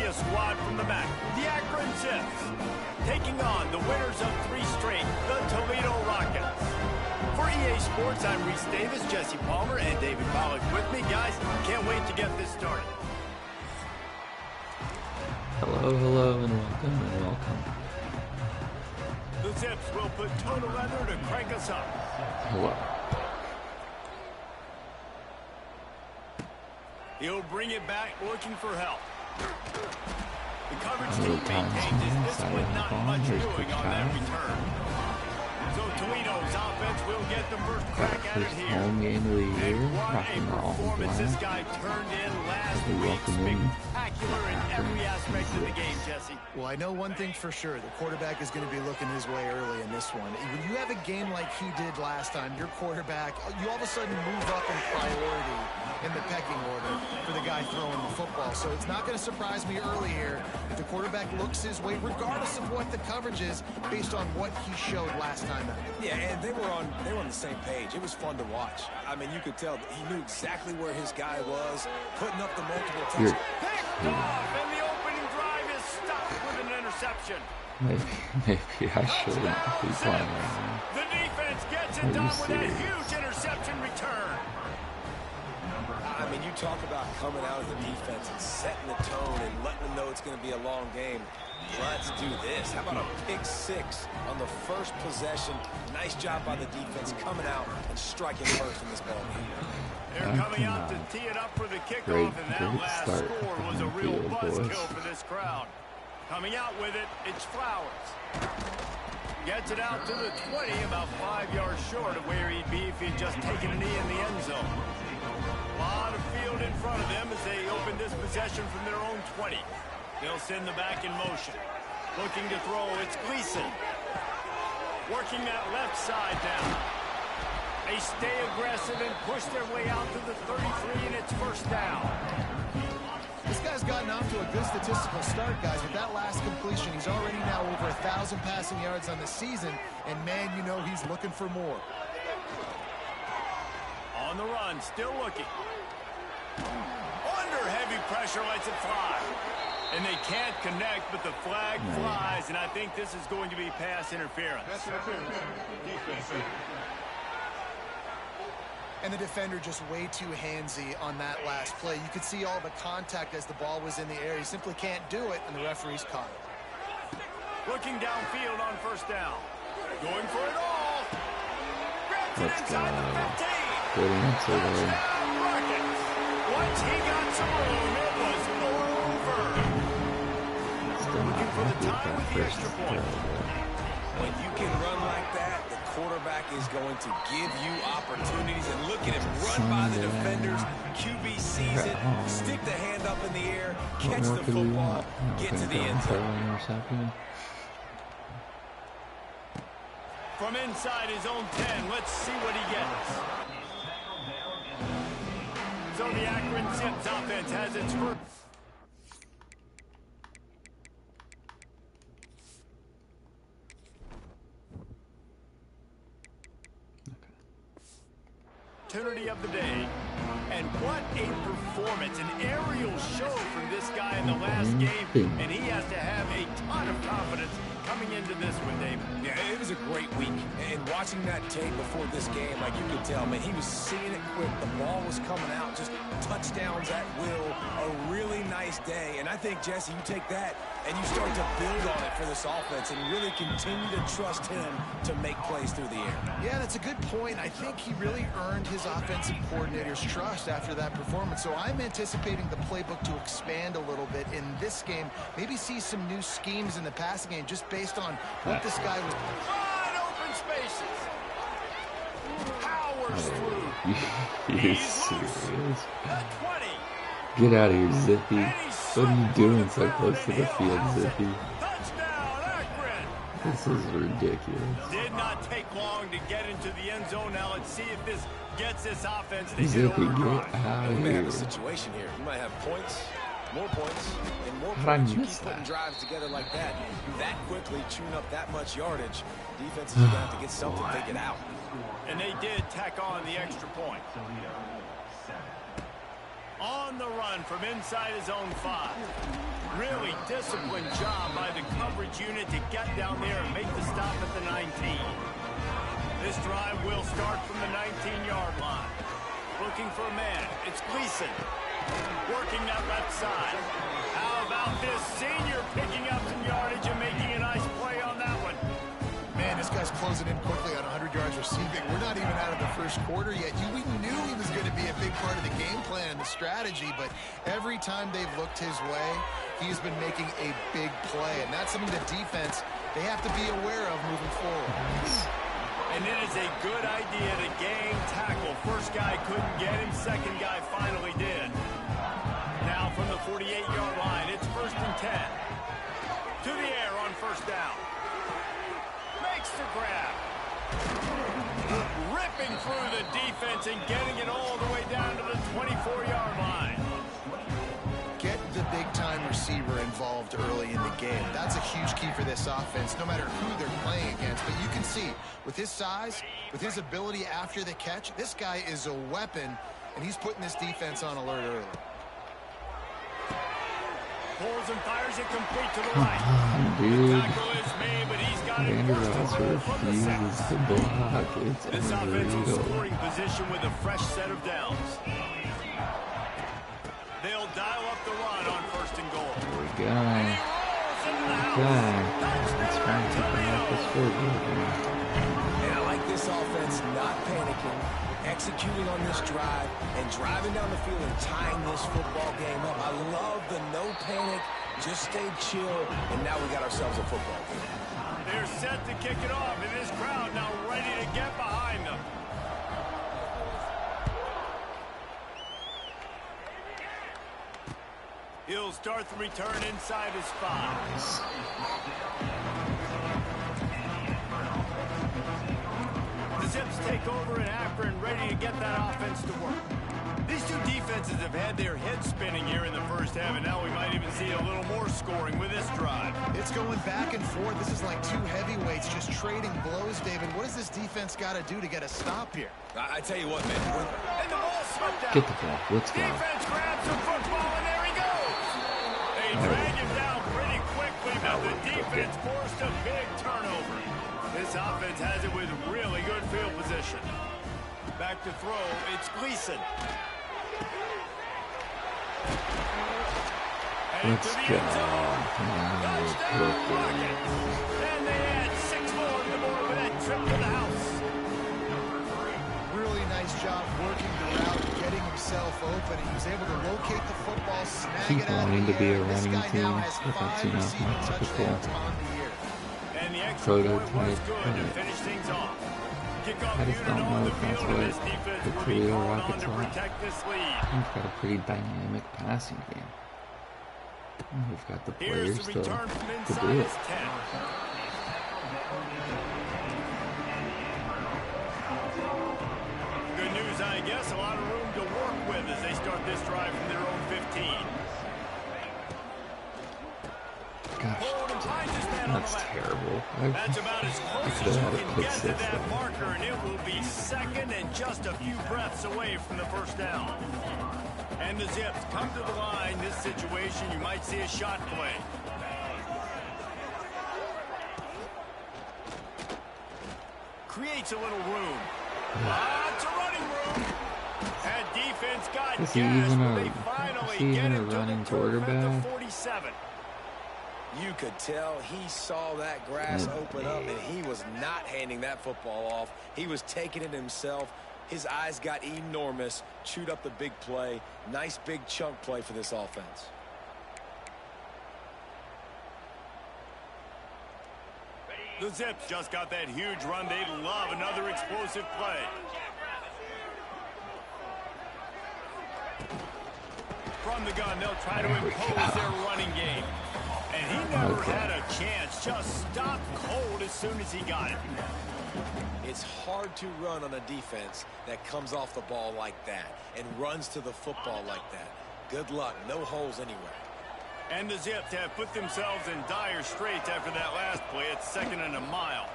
see a squad from the back. The Akron Zips taking on the winners of 3 straight, the Toledo Rockets. For EA Sports, I'm Reese Davis, Jesse Palmer, and David Pollack with me. Guys, can't wait to get this started. Hello, and welcome. The Zips will put toe to leather to crank us up. Hello. He'll bring it back, looking for help. The coverage team maintains this with not much doing on that return. So Toledo's offense will get the first crack at it here. Home game of the year. What a performance this guy turned in last week. Spectacular in every aspect of the game, Jesse. Well, I know one thing for sure. The quarterback is going to be looking his way early in this one. When you have a game like he did last time, your quarterback, you all of a sudden move up in priority in the pecking order for the guy throwing the football. So it's not going to surprise me early here if the quarterback looks his way, regardless of what the coverage is, based on what he showed last time out. Yeah, and they were on the same page. It was fun to watch. I mean, you could tell that he knew exactly where his guy was, putting up the multiple touchdowns. Picked off, and the opening drive is stopped with an interception. Maybe I shouldn't be playing right now. The defense gets it done with a huge interception return. I mean, you talk about coming out of the defense and setting the tone and letting them know it's going to be a long game. Let's do this. How about a pick 6 on the first possession? Nice job by the defense coming out and striking first in this ball game. They're coming out to tee it up for the kickoff, and that last score was a real buzzkill for this crowd. Coming out with it, it's Flowers. Gets it out to the 20, about 5 yards short of where he'd be if he'd just taken a knee in the end zone. A lot of field in front of them as they open this possession from their own 20. They'll send the back in motion. Looking to throw, it's Gleason. Working that left side down. They stay aggressive and push their way out to the 33, and it's first down. This guy's gotten off to a good statistical start, guys. With that last completion, he's already now over 1,000 passing yards on the season, and man, you know he's looking for more. On the run, still looking. Under heavy pressure, lets it fly. And they can't connect, but the flag flies, and I think this is going to be pass interference. And the defender just way too handsy on that last play. You could see all the contact as the ball was in the air. He simply can't do it, and the referee's caught it. Looking downfield on first down. Going for it all. Grabs it inside the 15. Good answer there. Rockets. Once he got some room, it was over. Looking for the time with the extra point. When you can run like that, the quarterback is going to give you opportunities. And look at him run by the defenders. QB sees it, stick the hand up in the air, catch the football, get to the end zone. From inside his own 10, let's see what he gets. So the Akron Zips offense has its first. Opportunity of the day, and what a performance, an aerial show from this guy in the last game, and he has to have a ton of confidence coming into this one, David. Yeah, it was a great week, and watching that tape before this game, like you could tell, man, he was seeing it quick. The ball was coming out, just touchdowns at will. A really nice day, and I think, Jesse, you take that and you start to build on it for this offense and really continue to trust him to make plays through the air. Yeah, that's a good point. I think he really earned his offensive coordinator's trust after that performance. So I'm anticipating the playbook to expand a little bit in this game. Maybe see some new schemes in the passing game just based on what this guy was. Wide open spaces. Powers through. Are you serious? The 20. Get out of here, Zippy. What are you doing so close to the field, Zippy? Touchdown, Akron. This is ridiculous. Did not take long to get into the end zone. Now let's see if this gets this offense to Zippy, hit get overdrive. out We of may have here. a situation here. You might have points, more points, and more How'd I points. You miss keep putting that? drives together like that quickly, chewing up that much yardage. Defense is going to have to get something figured out. And they did tack on the extra point. On the run from inside his own 5. Really disciplined job by the coverage unit to get down there and make the stop at the 19. This drive will start from the 19-yard line. Looking for a man. It's Gleason. Working that left side. How about this senior picking up some yardage and making a nice play on that one? Man, this guy's closing in quickly on 100 yards receiving. We're not even out of the first quarter yet. We knew he was going to be a big part of the game plan and the strategy, but every time they've looked his way, he's been making a big play, and that's something the defense, they have to be aware of moving forward. And it is a good idea to gang tackle. First guy couldn't get him, second guy finally did. Now from the 48-yard line, it's 1st and 10. To the air on first down. Makes the grab. Ripping through the defense and getting it all the way down to the 24-yard line. Get the big-time receiver involved early in the game. That's a huge key for this offense, no matter who they're playing against. But you can see, with his size, with his ability after the catch, this guy is a weapon, and he's putting this defense on alert early. Pulls and fires it complete to the right. Dude. The tackle is made, but he's got it first and goal from the 6. To block. It's this offense in scoring position with a fresh set of downs. They'll dial up the run on 1st and goal. Here we go. And he rolls into the house. It's fine to come off this field. And I like this offense not panicking, executing on this drive, and driving down the field and tying this football game up. I love the no panic, just stay chill, and now we got ourselves a football game. They're set to kick it off, and this crowd now ready to get behind them. He'll start the return inside his 5. The Zips take over in Akron, ready to get that offense to work. These two defenses have had their heads spinning here in the first half, and now we might even see a little more scoring with this drive. It's going back and forth. This is like two heavyweights just trading blows, David. What does this defense got to do to get a stop here? I tell you what, man. And the ball slipped out. Get the ball. Let's go. Defense grabs the football, and there he goes. They drag him down pretty quickly, but the defense forced a big turnover. This offense has it with really good field position. Back to throw, it's Gleason. Let's go. And they add 6 more to the board with that trip to the house. Really nice job working the route, getting himself open. He was able to locate the football, snag it out of the air. This guy now has 5 receiving touchdowns on the year. And the extra point was good to finish things off. I just don't know if that's what the Toledo Rockets are. He's got a pretty dynamic passing game. And we've got the players to do it. Good news, I guess. A lot of room to work with as they start this drive from their own 15. Gosh, that's terrible. That's about as close as you can get to that marker, and it will be second and just a few breaths away from the first down. And the Zips come to the line. This situation, you might see a shot play. Creates a little room. Lots of running room. That defense got gas, but they finally get him to the quarterback. 47. You could tell he saw that grass open up, and he was not handing that football off. He was taking it himself. His eyes got enormous, chewed up the big play. Nice big chunk play for this offense. The Zips just got that huge run. They love another explosive play. From the gun, they'll try to impose their running game. And he never had a chance. Just stopped cold as soon as he got it. It's hard to run on a defense that comes off the ball like that and runs to the football like that. Good luck. No holes anywhere. And the Zips have put themselves in dire straits after that last play. It's 2nd and a mile.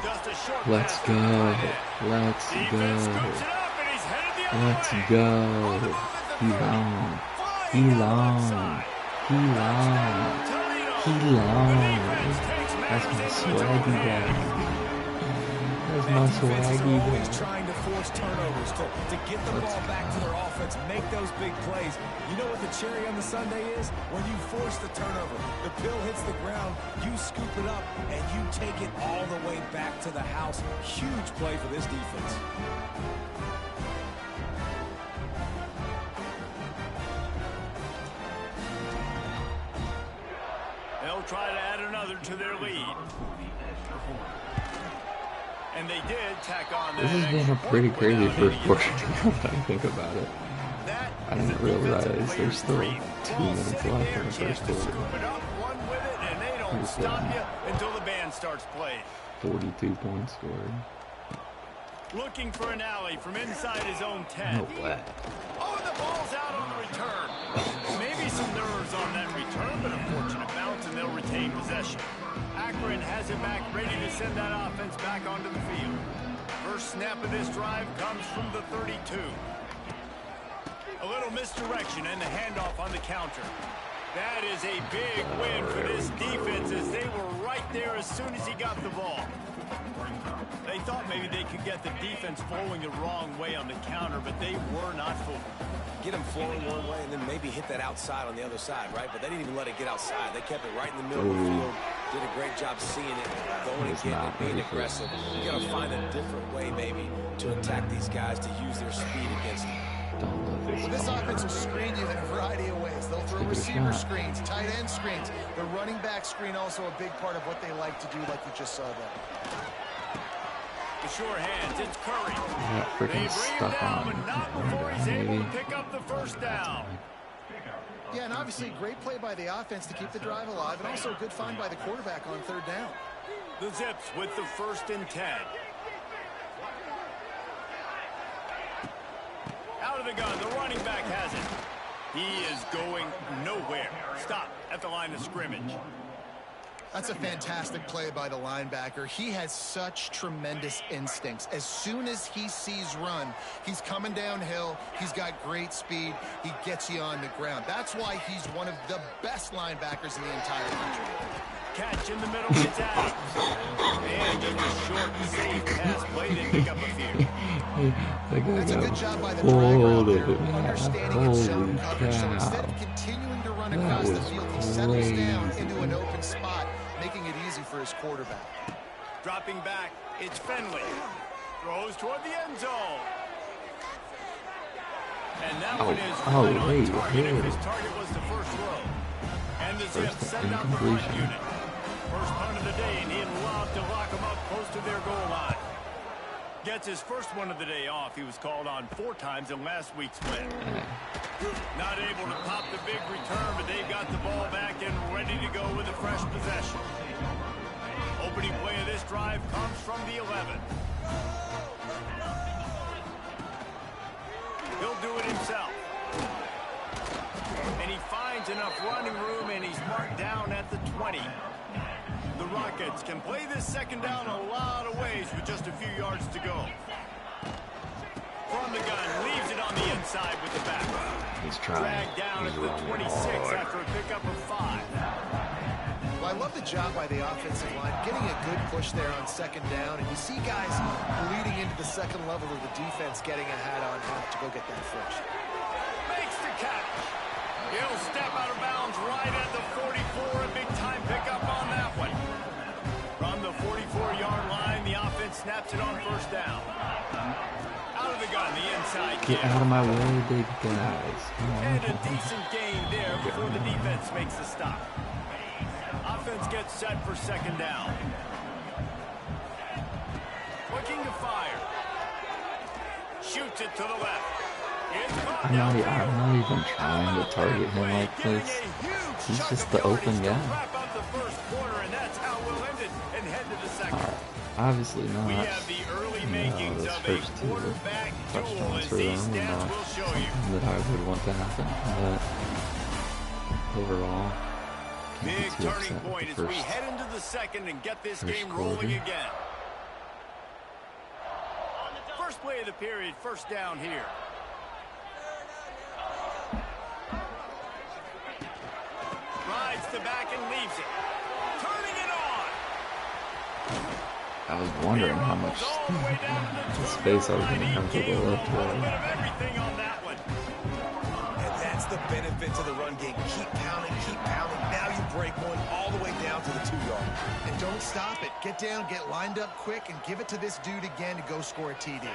Just a short Let's pass. go. Let's Defense go. scoops it up, and he's headed the Let's go. He long. He long. He long. He long. That's my swaggy guy. That's my swaggy guy. Trying to force turnovers to get the ball back to their offense, make those big plays. You know what the cherry on the sundae is? When you force the turnover, the pill hits the ground, you scoop it up, and you take it all the way back to the house. Huge play for this defense. They'll try to add another to their lead. And they did tack on that. This has been a pretty crazy first portion if I think about it. I didn't realize there's still 2 minutes left in the first quarter. And they don't stop you until the band starts playing. 42 points scored. Looking for an alley from inside his own 10. No way. Oh, the ball's out on the return. Maybe some nerves on that return, but a fortunate bounce, and they'll retain possession. Akron has it back, ready to send that offense back onto the field. First snap of this drive comes from the 32. A little misdirection and the handoff on the counter. That is a big win for this defense as they were right there as soon as he got the ball. They thought maybe they could get the defense flowing the wrong way on the counter, but they were not fooled. Get them flowing one way and then maybe hit that outside on the other side, right? But they didn't even let it get outside. They kept it right in the middle of the field. Did a great job seeing it, going and getting it, being aggressive. You got to find a different way maybe to attack these guys to use their speed against them. This offense will screen you in a variety of ways. They'll throw receiver screens, tight end screens. The running back screen also a big part of what they like to do, like you just saw there. The sure hands, it's Curry. They bring him down, but not before he's able to pick up the first down. Yeah, and obviously great play by the offense to keep the drive alive, and also a good find by the quarterback on third down. The Zips with the 1st and 10. Out of the gun, the running back has it. He is going nowhere. Stop at the line of scrimmage. That's a fantastic play by the linebacker. He has such tremendous instincts. As soon as he sees run, he's coming downhill. He's got great speed. He gets you on the ground. That's why he's one of the best linebackers in the entire country. Catch in the middle, gets out. And just a short, safe pass play, then pick up a few. That's a good job by the driver understanding its zone coverage. So instead of continuing to run across the field, he settles down into an open spot, making it easy for his quarterback. Dropping back, it's Finley. Throws toward the end zone. And that one is right on target. His target was the first row. And the Zips send out the front unit. First punt of the day, and he'd love to lock him up close to their goal line. Gets his first one of the day off. He was called on 4 times in last week's win. Not able to pop the big return, but they've got the ball back and ready to go with a fresh possession. Opening play of this drive comes from the 11. He'll do it himself. And he finds enough running room, and he's marked down at the 20. The Rockets can play this second down a lot of ways with just a few yards to go. From the gun, leaves it on the inside with the back. He's trying. Dragged down at the 26 after a pickup of 5. Well, I love the job by the offensive line, getting a good push there on second down. And you see guys leading into the second level of the defense getting a hat on him to go get that first. Makes the catch. He'll step out of bounds right at the 44. A big-time pickup on that one. From the 44-yard line, the offense snaps it on first down. Out of the gun, the inside. Get out of my way, big guys. And a decent gain there before the defense makes the stop. Offense gets set for second down. Looking to fire. Shoots it to the left. I'm not even trying to target him like this. He's just the open guy. Obviously not. Those first 2 touchdowns for them are not something that I would want to happen. But overall, big turning point as we head into the second and get this game rolling again. First play of the period, first down here. the back and leaves it. Turning it on. I was wondering how much space I was going to have to go left to right. Everything on that one. And that's the benefit to the run game. Keep pounding, keep pounding. Now you break one all the way down to the 2-yard. And don't stop it. Get down, get lined up quick, and give it to this dude again to go score a TD.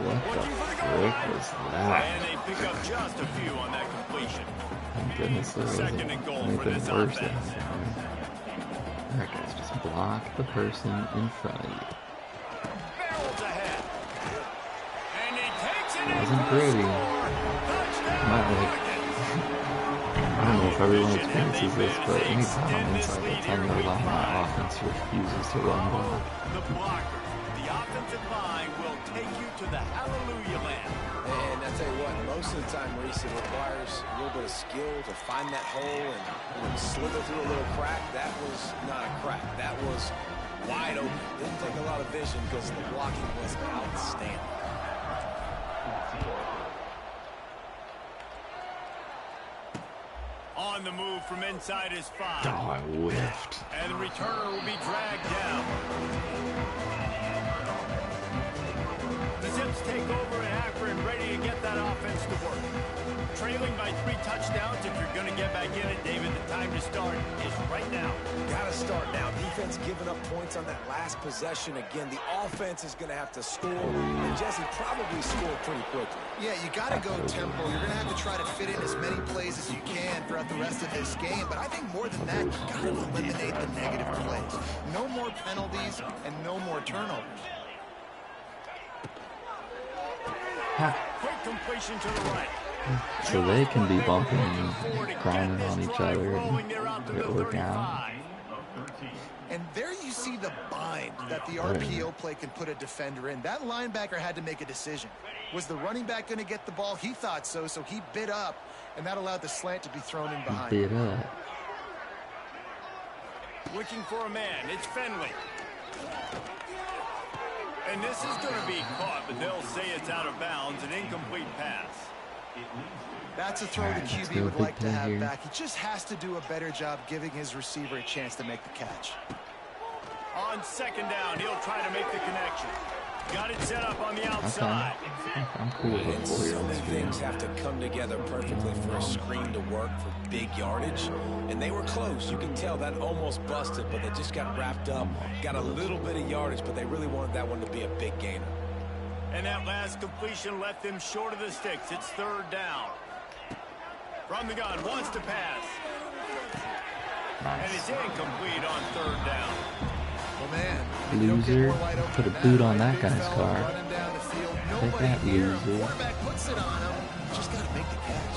What the frick was that? And they pick up just a few on that completion. Thank goodness there wasn't anything worse than that. Alright guys, just block the person in front of you. Barrels ahead. And he takes it. It wasn't pretty. Not like, I don't know if everyone experiences this, but anytime it's like a 10-yard line, my offense refuses to run block. The blocker, the offensive line will take you to the hallelujah land. And I tell you what, most of the time, Reese, it requires a little bit of skill to find that hole and slither through a little crack. That was not a crack. That was wide open. Didn't take a lot of vision because the blocking was outstanding. On the move from inside his 5. Oh, I whiffed. And the returner will be dragged down. The Zips take over in Akron, ready to get that offense to work. Trailing by 3 touchdowns. If you're going to get back in it, David, the time to start is right now. Got to start now. Defense giving up points on that last possession. Again, the offense is going to have to score. And Jesse probably scored pretty quickly. Yeah, you got to go tempo. You're going to have to try to fit in as many plays as you can throughout the rest of this game. But I think more than that, you got to eliminate the negative plays. No more penalties and no more turnovers. Quick completion to the right. So they can be bumping and grinding on each other and it work out. And there you see the bind that the RPO play can put a defender in. That linebacker had to make a decision. Was the running back going to get the ball? He thought so, so he bit up, and that allowed the slant to be thrown in behind. Bit up. Looking for a man. It's Finley. And this is going to be caught, but they'll say it's out of bounds, an incomplete pass. That's a throw the QB would like to have back. He just has to do a better job giving his receiver a chance to make the catch. On second down, he'll try to make the connection. Got it set up on the outside. I'm cool with And so many things have to come together perfectly for a screen to work for big yardage. And they were close. You can tell that almost busted, but they just got wrapped up. Got a little bit of yardage, but they really wanted that one to be a big gainer. And that last completion left them short of the sticks. It's third down. From the gun, wants to pass. And it's incomplete on third down. Well, man, loser, put a boot on that guy's car. Take that, loser. Quarterback puts it on him. Just got to make the catch.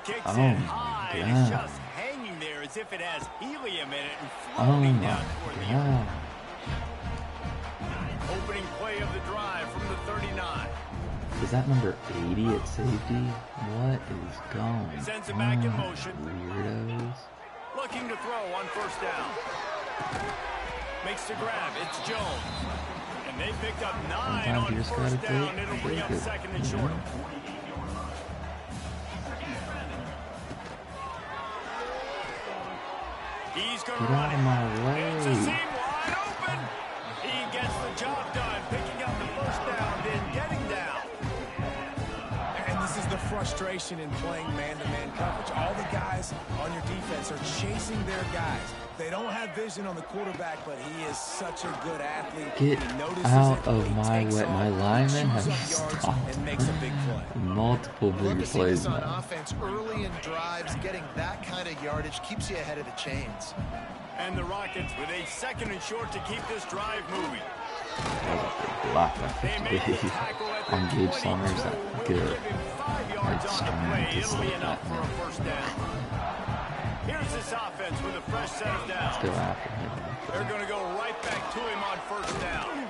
Kicks Oh, it high, and it's God. just hanging there as if it has helium in it and Oh floating my down toward the God. opening play of the drive from the 39. Is that number 80 at safety? What is going Sends it back in on, motion. weirdos? Looking to throw on first down. Makes the grab. It's Jones. And they picked up 9 Sometimes you on just first gotta down. It'll bring take up it, second and you short. know? He's going Get to run out it. of my It's a way. seam wide open. He gets the job done, picking up the first down, then getting down. And this is the frustration in playing man-to-man coverage. All the guys on your defense are chasing their guys. They don't have vision on the quarterback, but he is such a good athlete. Get He notices out it, of he my takes way. off, My he lineman chews has up yards stopped and makes a big play. multiple Love big to see plays this on now. offense early in drives. Getting that kind of yardage keeps you ahead of the chains. And the Rockets with a second and short to keep this drive moving. Block that They made the 50 tackle at the on Gage 22. Summers. That We'll good. give him 5 yards on the Strong play. to It'll be save enough that for a man. first down. Here's this offense with a fresh set of downs. Still after him. They're going to go right back to him on first down.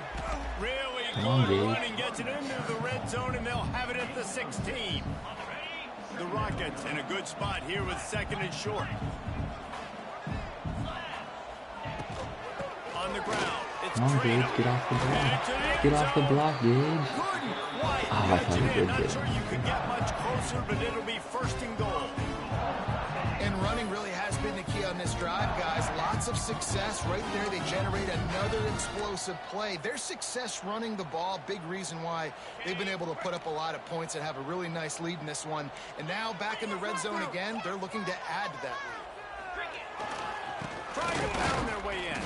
Really Come on, good Gage. running, gets it into the red zone, and they'll have it at the 16. The Rockets in a good spot here with second and short. On the ground, it's Come on, Gage. Toledo. Get off the And block. into the end Get off the zone. block, Gage. Couldn't quite I thought he did Not it. sure you could get much closer, but it'll be first and goal. And running really has been the key on this drive, guys. Lots of success right there. They generate another explosive play. Their success running the ball, big reason why they've been able to put up a lot of points and have a really nice lead in this one. And now back in the red zone again, they're looking to add to that lead. Trying to pound their way in.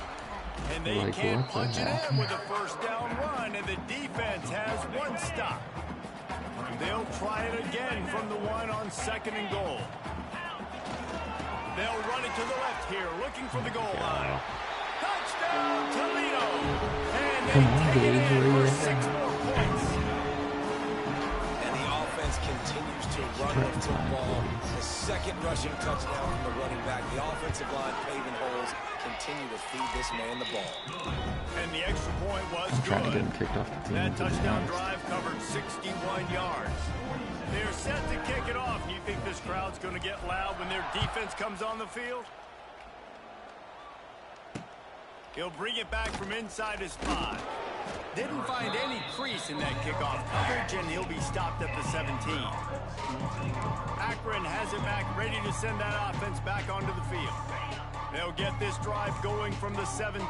And they can't punch it in with a first down run, and the defense has one stop. They'll try it again from the one on second and goal. They'll run it to the left here, looking for the goal line. Touchdown, Toledo! And they take it in for 6 more points. And the offense continues to run the football. The second rushing touchdown from the running back. The offensive line paving holes. Continue to feed this man the ball. And the extra point was good. That touchdown drive covered 61 yards. They're set to kick it off. You think this crowd's going to get loud when their defense comes on the field? He'll bring it back from inside his 5. Didn't find any crease in that kickoff coverage, and he'll be stopped at the 17. Akron has it back, ready to send that offense back onto the field. They'll get this drive going from the 17.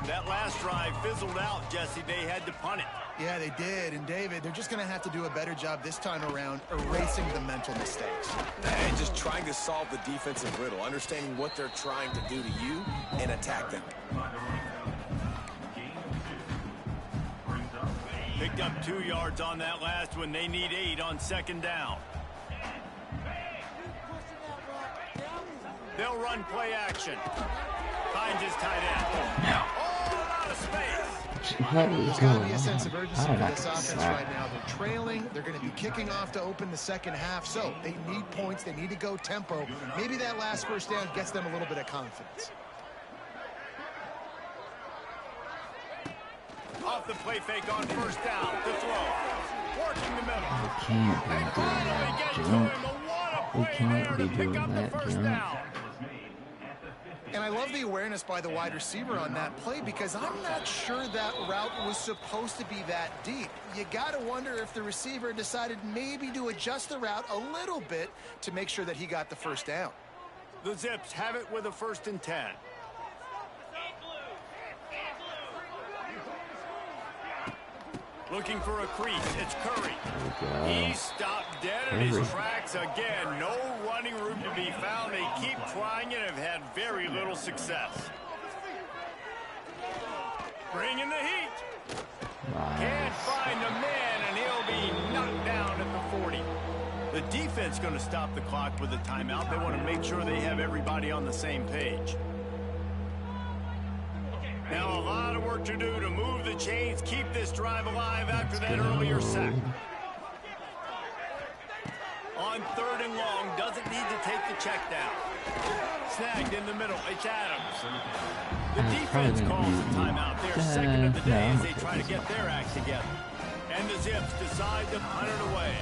That last drive fizzled out, Jesse. They had to punt it. Yeah, they did. And, David, they're just going to have to do a better job this time around erasing the mental mistakes. And just trying to solve the defensive riddle, understanding what they're trying to do to you and attack them. Picked up 2 yards on that last one. They need 8 on second down. They'll run play action. Finds his tight end. No. All out of space. What is There's going got to be a sense of on? urgency for this offense right now. They're trailing. They're going to be kicking off to open the second half. So they need points. They need to go tempo. Maybe that last first down gets them a little bit of confidence. Off the play fake on first down. To throw. Working the middle. We can't be doing that jump. We can't be doing that jump. And I love the awareness by the wide receiver on that play because I'm not sure that route was supposed to be that deep. You got to wonder if the receiver decided maybe to adjust the route a little bit to make sure that he got the first down. The Zips have it with a 1st and 10. Looking for a crease. It's Curry. He stopped dead in his tracks again. No running room to be found. They keep trying and have had very little success. Bringing the heat. Can't find the man, and he'll be knocked down at the 40. The defense going to stop the clock with a timeout. They want to make sure they have everybody on the same page. Now a lot of work to do to move the chains, keep this drive alive after that earlier sack. On 3rd and long, doesn't need to take the check down. Snagged in the middle, it's Adams. The defense calls a timeout. They're second of the day as they try to get their act together. And the Zips decide to punt it away.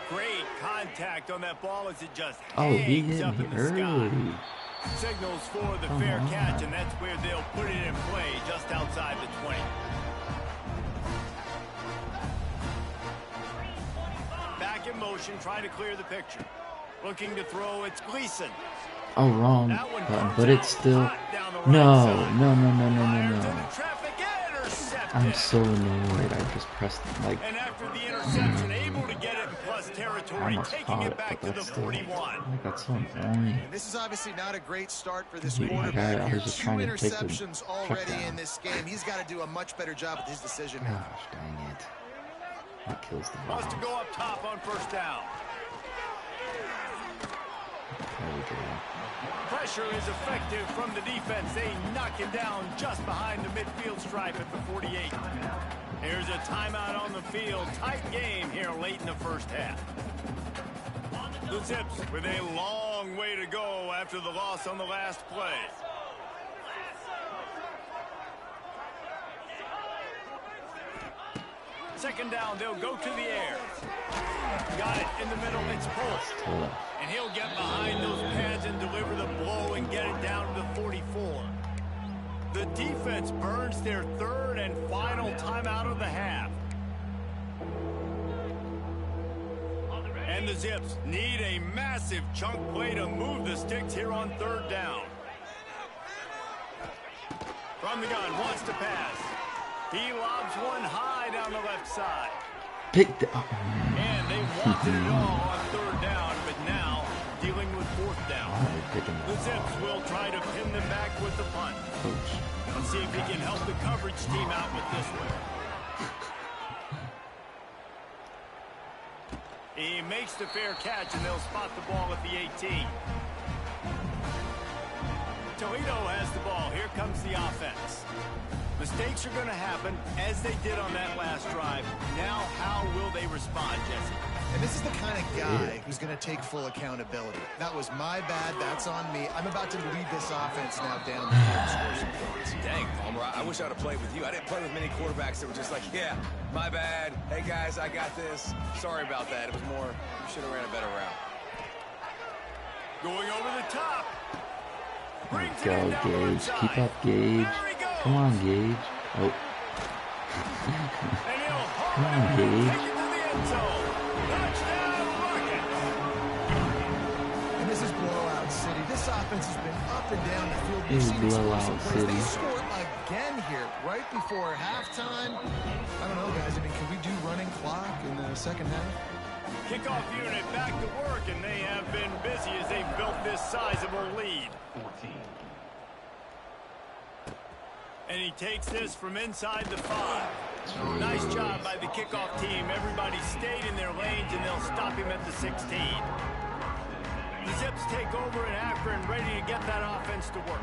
Great contact on that ball as it just hangs up in the sky. Signals for the fair catch, and that's where they'll put it in play just outside the 20. Back in motion, trying to clear the picture. Looking to throw, it's Gleason. Oh, wrong button, but it's still... No. I'm so annoyed. I just pressed, like... And after the interception, able to get it in plus territory, taking it back to the 41. Like, that's so annoying. This is obviously not a great start for this quarterback. I was just trying to take the interceptions already in this game. He's got to do a much better job with his decision. Gosh, dang it. That kills the ball. Wants to go up top on first down. There we go. Pressure is effective from the defense. They knock him down just behind the midfield stripe at the 48. Here's a timeout on the field. Tight game here late in the first half. The Zips with a long way to go after the loss on the last play. Second down, they'll go to the air. Got it in the middle, it's Polk. And he'll get behind those pads and deliver the blow and get it down to the 44. The defense burns their third and final timeout of the half. And the Zips need a massive chunk play to move the sticks here on third down. From the gun, wants to pass. He lobs one high down the left side. Picked up. And they wanted it all on third down, but now dealing with fourth down. The Zips will try to pin them back with the punt. Let's see if he can help the coverage team out with this one. He makes the fair catch, and they'll spot the ball at the 18. Toledo has the ball. Here comes the offense. Mistakes are going to happen, as they did on that last drive. Now, how will they respond, Jesse? And this is the kind of guy who's going to take full accountability. That was my bad. That's on me. I'm about to lead this offense now down the field, score some points. Dang, Palmer, I wish I would have played with you. I didn't play with many quarterbacks that were just like, yeah, my bad. Hey, guys, I got this. Sorry about that. It was more, you should have ran a better route. Going over the top. Go, Gage. Keep up, Gage. Come on, Gage. Oh. Come on, Gage. And this is blowout city. This offense has been up and down the field. This is blowout city. They score again here right before halftime. I don't know, guys. I mean, can we do running clock in the second half? Kickoff unit back to work, and they have been busy as they've built this sizable lead. 14. And he takes this from inside the 5. Nice job by the kickoff team. Everybody stayed in their lanes, and they'll stop him at the 16. The Zips take over in Akron, ready to get that offense to work.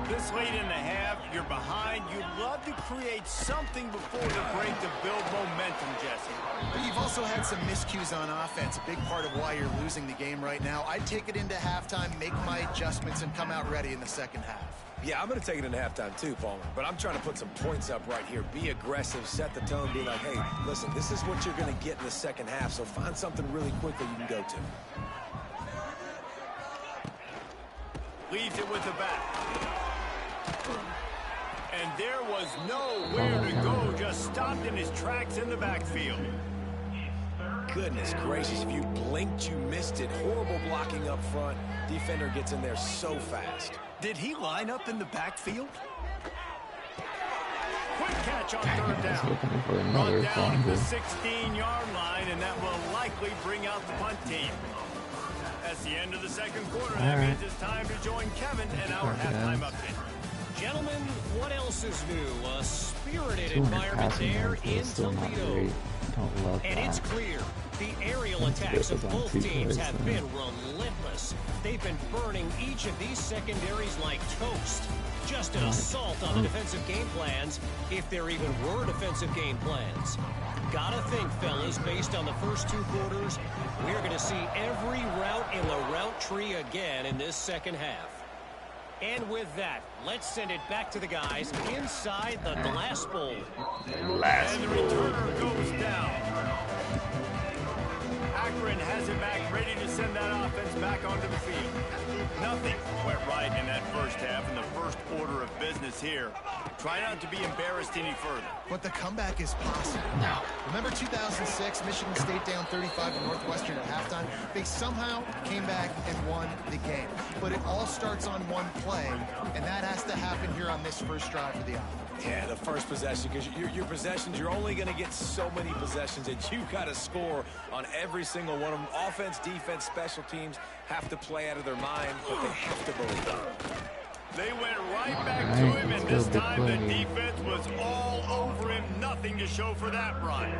This late in the half, you're behind. You'd love to create something before the break to build momentum, Jesse. But you've also had some miscues on offense, a big part of why you're losing the game right now. I'd take it into halftime, make my adjustments, and come out ready in the second half. Yeah, I'm going to take it into halftime too, Palmer. But I'm trying to put some points up right here. Be aggressive, set the tone, be like, hey, listen, this is what you're going to get in the second half, so find something really quickly you can go to. Leaves it with the back. And there was nowhere to go, just stopped in his tracks in the backfield. Goodness gracious, if you blinked, you missed it. Horrible blocking up front. Defender gets in there so fast. Did he line up in the backfield? Quick catch on third down. Run down to the 16-yard line, and that will likely bring out the punt team. That's the end of the second quarter. That means it's time to join Kevin and our halftime update. Gentlemen, what else is new? A spirited environment there in Toledo. And it's clear the aerial attacks of both teams have been relentless. They've been burning each of these secondaries like toast. Just an assault on the defensive game plans, if there even were defensive game plans. Gotta think, fellas, based on the first two quarters, we're going to see every route in the route tree again in this second half. And with that, let's send it back to the guys inside the glass bowl. And the returner goes down. Akron has it back, ready to send that offense back onto the field. Nothing went right in that first half, in the first order of business here. Try not to be embarrassed any further. But the comeback is possible. No. Remember 2006, Michigan State down 35 to Northwestern at halftime? They somehow came back and won the game. But it all starts on one play, and that has to happen here on this first drive of the offense. Yeah, the first possession, because your possessions, you're only going to get so many possessions, and you've got to score on every single one of them. Offense, defense, special teams have to play out of their mind, but they have to believe it. They went right back to him, and this time the defense was all over him. Nothing to show for that run.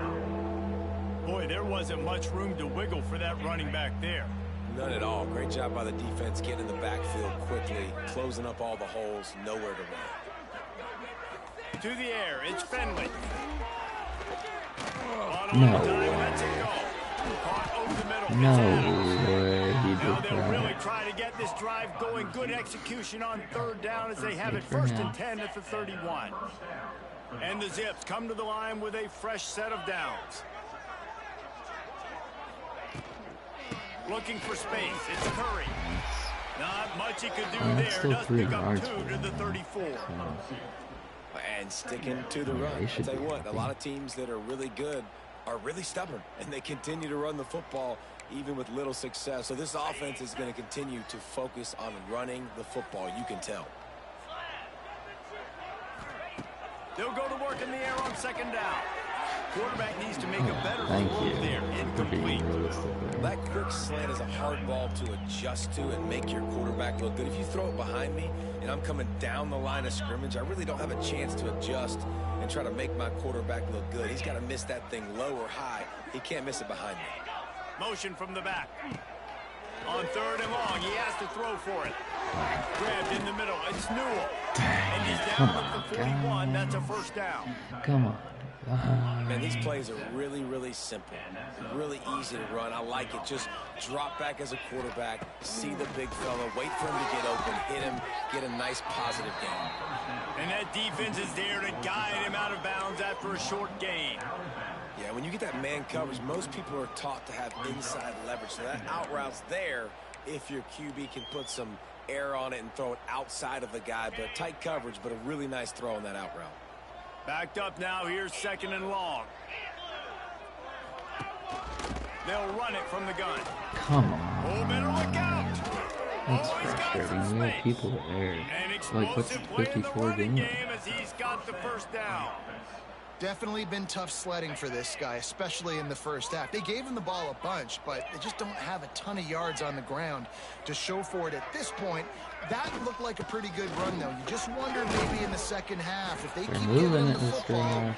Boy, there wasn't much room to wiggle for that running back there. None at all. Great job by the defense getting in the backfield quickly, closing up all the holes, nowhere to run. To the air, it's Finley. No. Lets it go. Caught over the middle. No way he Now did they'll really that. try to get this drive going. Good execution on third down as they have it first and 10 at the 31. And the Zips come to the line with a fresh set of downs. Looking for space. It's Curry. Not much he could do That's there. still Does 3 pick up yards 2 to the 34. And sticking to the run. I'll tell you what, a lot of teams that are really good are really stubborn, and they continue to run the football even with little success. So this offense is going to continue to focus on running the football. You can tell. They'll go to work in the air on second down. Quarterback needs to make a better throw there. Incomplete. That quick slant is a hard ball to adjust to and make your quarterback look good. If you throw it behind me and I'm coming down the line of scrimmage, I really don't have a chance to adjust and try to make my quarterback look good. He's got to miss that thing low or high. He can't miss it behind me. Motion from the back. On 3rd and long, he has to throw for it. Grabbed in the middle. It's Newell. And he's down at the 41. That's a first down. Come on. Man, these plays are really, really simple. Really easy to run. I like it. Just drop back as a quarterback, see the big fella, wait for him to get open, hit him, get a nice positive gain. And that defense is there to guide him out of bounds after a short gain. Yeah, when you get that man coverage, most people are taught to have inside leverage. So that out route's there if your QB can put some air on it and throw it outside of the guy. But tight coverage, but a really nice throw on that out route. Backed up now. Here's 2nd and long. They'll run it from the gun. Come on. Oh, better look out. That's frustrating. We have people there. Like, what's 54 doing? As he's got the first down. Definitely been tough sledding for this guy, especially in the first half. They gave him the ball a bunch, but they just don't have a ton of yards on the ground to show for it at this point. That looked like a pretty good run, though. You just wonder maybe in the second half, if they keep giving him the football,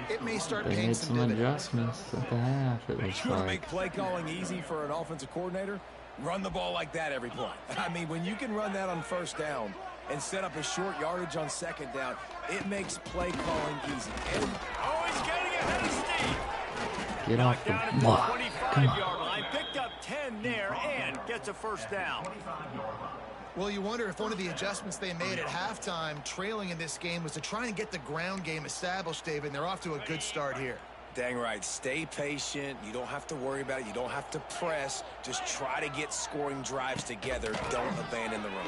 it may start paying some dividends. Adjustments at the half. It looks You want to like. make play calling easy for an offensive coordinator? Run the ball like that every play. I mean, when you can run that on first down and set up a short yardage on second down, it makes play calling easy. And he's getting ahead of Steve. Get off the block. Come on. 25-yard line. Picked up 10 there and gets a first down. Well, you wonder if one of the adjustments they made at halftime, trailing in this game, was to try and get the ground game established, David, and they're off to a good start here. Dang right. Stay patient. You don't have to worry about it. You don't have to press. Just try to get scoring drives together. Don't abandon the run.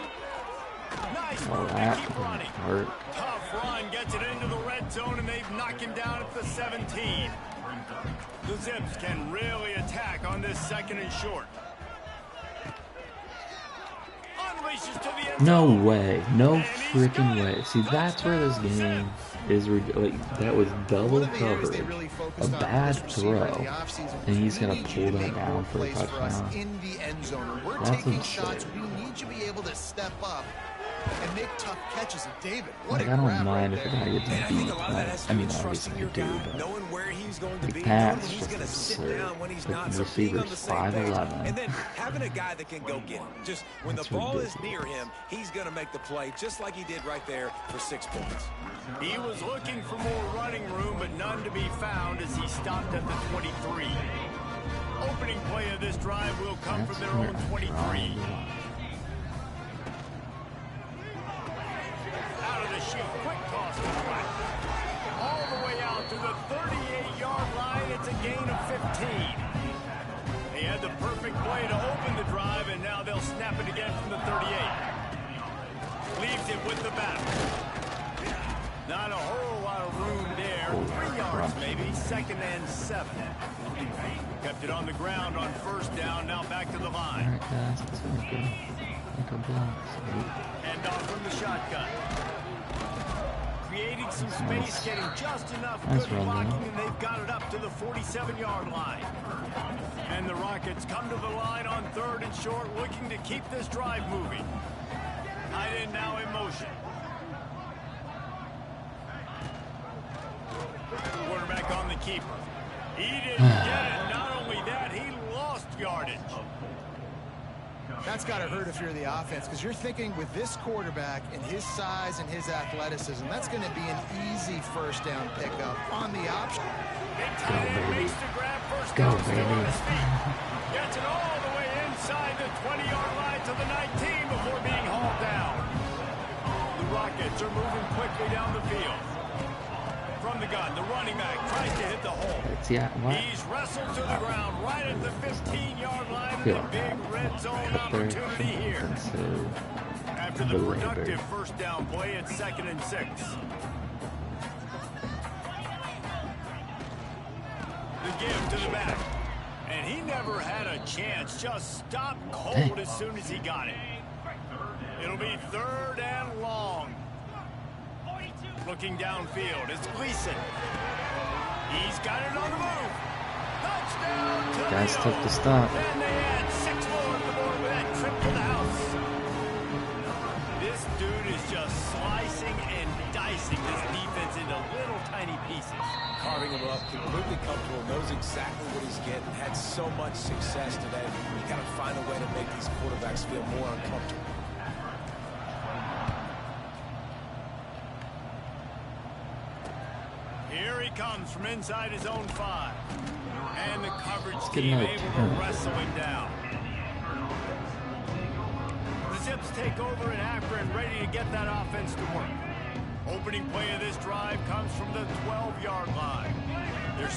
Nice Oh, move to that keep running. hurt. Tough run. Gets it into the red zone, and they've knocked him down at the 17. The Zips can really attack on this 2nd and short. Unleashes to the end No zone. way. No freaking way. See, that's where this game is. Like, that was double coverage. A bad throw. And he's going to pull that down for a touchdown. In the end zone. We're That's taking insane. shots. We need to be able to step up and make tough catches. And David, what Like, a I don't grab mind right if a there. guy gets And I beat. think a lot of that has I to mean, do obviously trusting I your do, guy, but knowing where he's going to the be, pass knowing he's just going to sit absurd. down when he's The not, so being on receiver's the same page, 5'11". and then having a guy that can go get him. Just when That's the ball is ridiculous. near him, he's going to make the play, just like he did right there for 6 points. He was looking for more running room, but none to be found as he stopped at the 23. Opening play of this drive will come from their own 23. Out of the chute, quick toss to the right. All the way out to the 38-yard line. It's a gain of 15. They had the perfect play to open the drive, and now they'll snap it again from the 38. Leaves it with the back. Not a whole lot of room there. 3 yards maybe. 2nd and 7. Kept it on the ground on first down. Now back to the line. Alright, guys, let's make a block. And off from the shotgun. Creating some space, getting just enough Nice good run, blocking, man. and they've got it up to the 47-yard line. And the Rockets come to the line on 3rd and short, looking to keep this drive moving. Tight end now in motion. Quarterback on the keeper. He didn't get it. Not only that, he lost yardage. That's got to hurt if you're the offense, because you're thinking with this quarterback and his size and his athleticism, that's going to be an easy first down pickup on the option. Big tight end makes the grab. First Go, down, still on baby. his feet. Gets it all the way inside the 20-yard line to the 19 before being hauled down. The Rockets are moving quickly down the field. From the gun, the running back tries to hit the hole. He's wrestled to the ground right at the 15-yard line of the big red zone opportunity here. After the productive first down play, it's 2nd and 6. The give to the back. And he never had a chance. Just stopped cold as soon as he got it. It'll be 3rd and long. Looking downfield, it's Gleason. He's got it on the move. Touchdown, Toledo. That's tough to stop. And they add 6 more to the board with that trip to the house. This dude is just slicing and dicing this defense into little tiny pieces. Carving him up, completely comfortable, knows exactly what he's getting, had so much success today. You got to find a way to make these quarterbacks feel more uncomfortable. Here he comes from inside his own 5. And the coverage team able to wrestle him down. The Zips take over in Akron, ready to get that offense to work. Opening play of this drive comes from the 12-yard line. They're